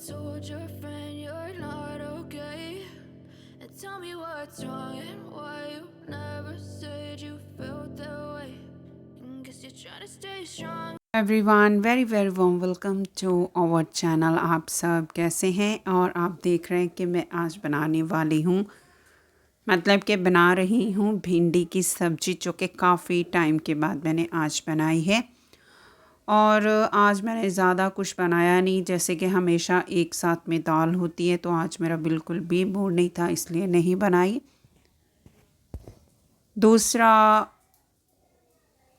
told your friend you're not okay? And tell me what's wrong and why you never said you felt that way. And guess you're trying to stay strong. Everyone very very warm welcome to our channel. आप सब कैसे हैं? और आप देख रहे हैं कि मैं आज बनाने वाली हूँ, मतलब कि बना रही हूँ भिंडी की सब्ज़ी, जो कि काफ़ी टाइम के बाद मैंने आज बनाई है। और आज मैंने ज़्यादा कुछ बनाया नहीं, जैसे कि हमेशा एक साथ में दाल होती है, तो आज मेरा बिल्कुल भी मूड नहीं था, इसलिए नहीं बनाई। दूसरा,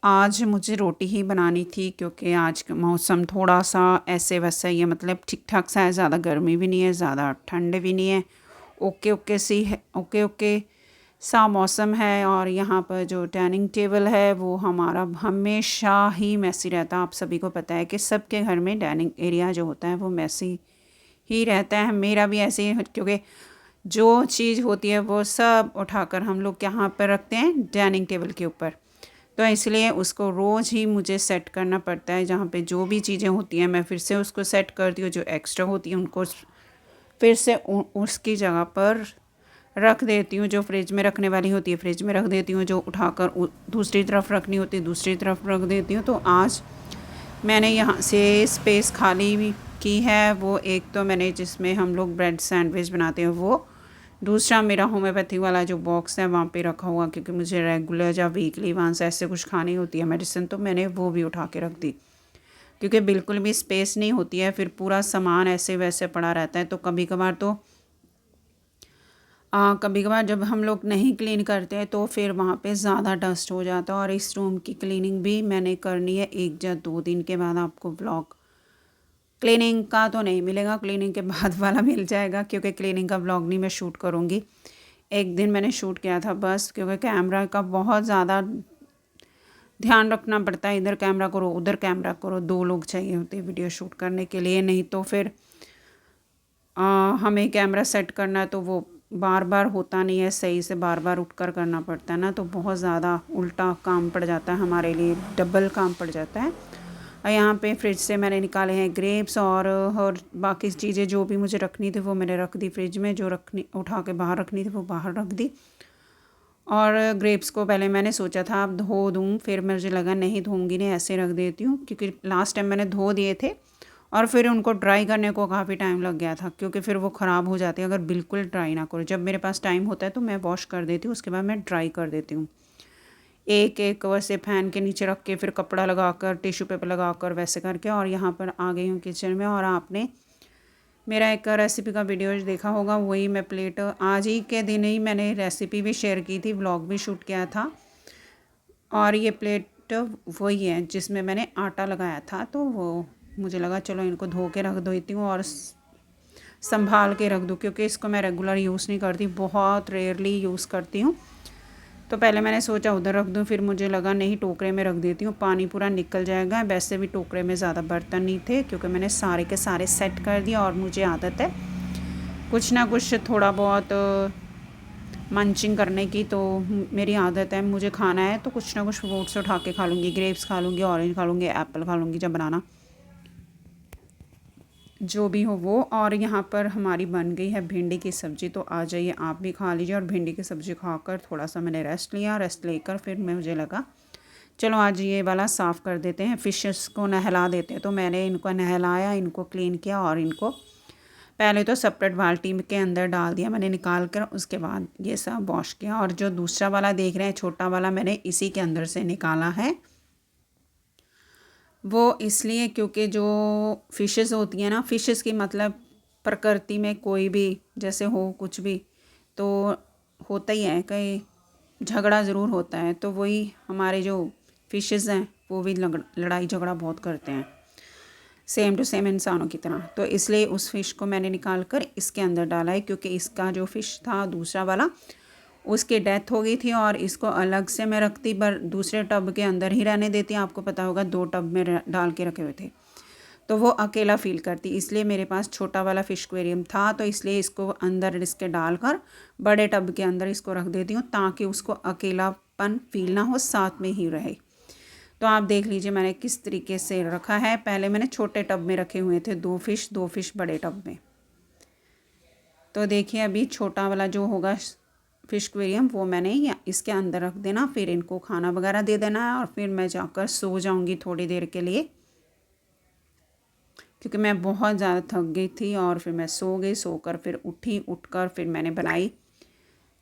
आज मुझे रोटी ही बनानी थी क्योंकि आज का मौसम थोड़ा सा ऐसे वैसा ही है, मतलब ठीक ठाक सा है, ज़्यादा गर्मी भी नहीं है, ज़्यादा ठंड भी नहीं है, ओके ओके सी है, ओके ओके सा मौसम है। और यहाँ पर जो डाइनिंग टेबल है वो हमारा हमेशा ही मैसी रहता है। आप सभी को पता है कि सबके घर में डाइनिंग एरिया जो होता है वो मैसी ही रहता है, मेरा भी ऐसे ही, क्योंकि जो चीज़ होती है वो सब उठाकर हम लोग यहाँ पर रखते हैं डाइनिंग टेबल के ऊपर, तो इसलिए उसको रोज़ ही मुझे सेट करना पड़ता है। जहाँ पे जो भी चीज़ें होती हैं मैं फिर से उसको सेट करती हूँ, जो एक्स्ट्रा होती है उनको फिर से उसकी जगह पर रख देती हूँ। जो फ्रिज में रखने वाली होती है फ्रिज में रख देती हूँ, जो उठाकर दूसरी तरफ रखनी होती है दूसरी तरफ रख देती हूँ। तो आज मैंने यहाँ से स्पेस खाली की है। वो एक तो मैंने जिसमें हम लोग ब्रेड सैंडविच बनाते हैं वो, दूसरा मेरा होम्योपैथी वाला जो बॉक्स है वहाँ पे रखा हुआ, क्योंकि मुझे रेगुलर या वीकली वहाँ से ऐसे कुछ खानी होती है मेडिसिन, तो मैंने वो भी उठा के रख दी, क्योंकि बिल्कुल भी स्पेस नहीं होती है, फिर पूरा सामान ऐसे वैसे पड़ा रहता है। तो कभी कभार जब हम लोग नहीं क्लीन करते हैं तो फिर वहाँ पे ज़्यादा डस्ट हो जाता है। और इस रूम की क्लीनिंग भी मैंने करनी है, 1 या 2 दिन के बाद आपको ब्लॉग क्लीनिंग का तो नहीं मिलेगा, क्लीनिंग के बाद वाला मिल जाएगा, क्योंकि क्लीनिंग का व्लॉग नहीं मैं शूट करूँगी। एक दिन मैंने शूट किया था बस, क्योंकि कैमरा का बहुत ज़्यादा ध्यान रखना पड़ता है, इधर कैमरा करो उधर कैमरा करो, 2 लोग चाहिए होते हैं वीडियो शूट करने के लिए, नहीं तो फिर हमें कैमरा सेट करना है तो वो बार बार होता नहीं है सही से, बार बार उठकर करना पड़ता है ना, तो बहुत ज़्यादा उल्टा काम पड़ जाता है हमारे लिए, डबल काम पड़ जाता है। और यहाँ पे फ्रिज से मैंने निकाले हैं ग्रेप्स और बाकी चीज़ें जो भी मुझे रखनी थी वो मैंने रख दी फ्रिज में, जो रखनी उठा के बाहर रखनी थी वो बाहर रख दी। और ग्रेप्स को पहले मैंने सोचा था अब धो दूँ, फिर मुझे लगा नहीं धोऊंगी नहीं, ऐसे रख देती हूँ, क्योंकि लास्ट टाइम मैंने धो दिए थे और फिर उनको ड्राई करने को काफ़ी टाइम लग गया था, क्योंकि फिर वो ख़राब हो जाती है अगर बिल्कुल ड्राई ना करो। जब मेरे पास टाइम होता है तो मैं वॉश कर देती हूँ, उसके बाद मैं ड्राई कर देती हूँ, एक एक वैसे फैन के नीचे रख के, फिर कपड़ा लगाकर टिश्यू पेपर लगाकर वैसे करके। और यहाँ पर आ गई हूँ किचन में, और आपने मेरा एक रेसिपी का वीडियो देखा होगा, वही मैं प्लेट आज ही के दिन ही मैंने रेसिपी भी शेयर की थी, व्लॉग भी शूट किया था। और ये प्लेट वही है जिसमें मैंने आटा लगाया था, तो वो मुझे लगा चलो इनको धो के रख देती हूँ और संभाल के रख दूँ, क्योंकि इसको मैं रेगुलर यूज़ नहीं करती, बहुत रेयरली यूज़ करती हूँ। तो पहले मैंने सोचा उधर रख दूँ, फिर मुझे लगा नहीं टोकरे में रख देती हूँ, पानी पूरा निकल जाएगा। वैसे भी टोकरे में ज़्यादा बर्तन नहीं थे, क्योंकि मैंने सारे के सारे सेट कर दिया। और मुझे आदत है कुछ ना कुछ थोड़ा बहुत मंचिंग करने की, तो मेरी आदत है, मुझे खाना है तो कुछ ना कुछ फ्रूट्स उठा के खा लूँगी, ग्रेप्स खा लूँगी, ऑरेंज खा लूँगी, एप्पल खा लूँगी, जब बनाना जो भी हो वो। और यहाँ पर हमारी बन गई है भिंडी की सब्ज़ी, तो आ जाइए आप भी खा लीजिए। और भिंडी की सब्ज़ी खाकर थोड़ा सा मैंने रेस्ट लिया, रेस्ट लेकर फिर मुझे लगा चलो आज ये वाला साफ़ कर देते हैं, फ़िशेस को नहला देते हैं। तो मैंने इनको नहलाया, इनको क्लीन किया, और इनको पहले तो सेपरेट बाल्टी के अंदर डाल दिया मैंने निकाल कर, उसके बाद ये सब वॉश किया। और जो दूसरा वाला देख रहे हैं छोटा वाला, मैंने इसी के अंदर से निकाला है। वो इसलिए क्योंकि जो फ़िशेस होती हैं ना, फ़िशेस की मतलब प्रकृति में कोई भी जैसे हो कुछ भी तो होता ही है, कहीं झगड़ा ज़रूर होता है। तो वही हमारे जो फ़िशेस हैं वो भी लड़ाई झगड़ा बहुत करते हैं, सेम टू सेम इंसानों की तरह। तो इसलिए उस फ़िश को मैंने निकाल कर इसके अंदर डाला है, क्योंकि इसका जो फ़िश था दूसरा वाला उसकी डेथ हो गई थी, और इसको अलग से मैं रखती पर दूसरे टब के अंदर ही रहने देती। आपको पता होगा 2 टब में डाल के रखे हुए थे, तो वो अकेला फील करती, इसलिए मेरे पास छोटा वाला फ़िश एक्वेरियम था, तो इसलिए इसको अंदर इसके डालकर बड़े टब के अंदर इसको रख देती हूँ, ताकि उसको अकेलापन फील ना हो, साथ में ही रहे। तो आप देख लीजिए मैंने किस तरीके से रखा है। पहले मैंने छोटे टब में रखे हुए थे 2 फिश बड़े टब में। तो देखिए अभी छोटा वाला जो होगा फ़िश एक्वेरियम वो मैंने इसके अंदर रख देना, फिर इनको खाना वगैरह दे देना है और फिर मैं जाकर सो जाऊंगी थोड़ी देर के लिए, क्योंकि मैं बहुत ज़्यादा थक गई थी। और फिर मैं सो गई, सोकर फिर उठकर फिर मैंने बनाई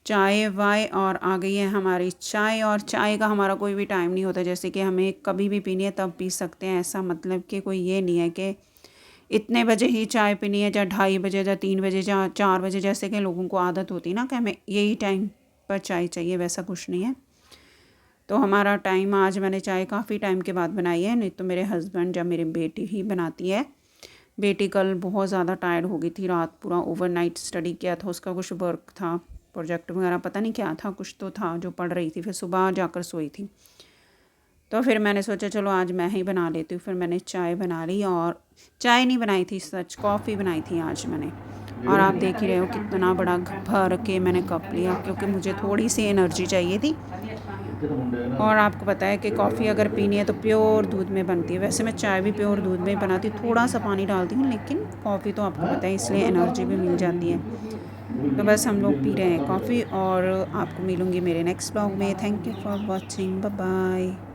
चाय वाय और आ गई है हमारी चाय। और चाय का हमारा कोई भी टाइम नहीं होता, जैसे कि हमें कभी भी पीनी है तब पी सकते हैं, ऐसा मतलब कि कोई ये नहीं है कि इतने बजे ही चाय पीनी है, या 2:30 बजे या 3 बजे या 4 बजे, जैसे कि लोगों को आदत होती है ना कि हमें यही टाइम पर चाय चाहिए, वैसा कुछ नहीं है। तो हमारा टाइम, आज मैंने चाय काफ़ी टाइम के बाद बनाई है, नहीं तो मेरे हस्बैंड या मेरी बेटी ही बनाती है। बेटी कल बहुत ज़्यादा टायर्ड हो गई थी, रात पूरा ओवरनाइट स्टडी किया था, उसका कुछ वर्क था, प्रोजेक्ट वगैरह पता नहीं क्या था, कुछ तो था जो पढ़ रही थी, फिर सुबह जाकर सोई थी। तो फिर मैंने सोचा चलो आज मैं ही बना लेती हूँ। फिर मैंने चाय बना ली, और चाय नहीं बनाई थी, सच कॉफ़ी बनाई थी आज मैंने। और आप देख ही रहे हो कितना बड़ा भर के मैंने कप लिया, क्योंकि मुझे थोड़ी सी एनर्जी चाहिए थी। और आपको पता है कि कॉफ़ी अगर पीनी है तो प्योर दूध में बनती है। वैसे मैं चाय भी प्योर दूध में ही बनाती हूँ, थोड़ा सा पानी डालती हूँ, लेकिन कॉफ़ी तो आपको पता है इसलिए एनर्जी भी मिल जाती है। तो बस हम लोग पी रहे हैं कॉफ़ी, और आपको मिलूँगी मेरे नेक्स्ट ब्लॉग में। Thank you for watching, bye bye.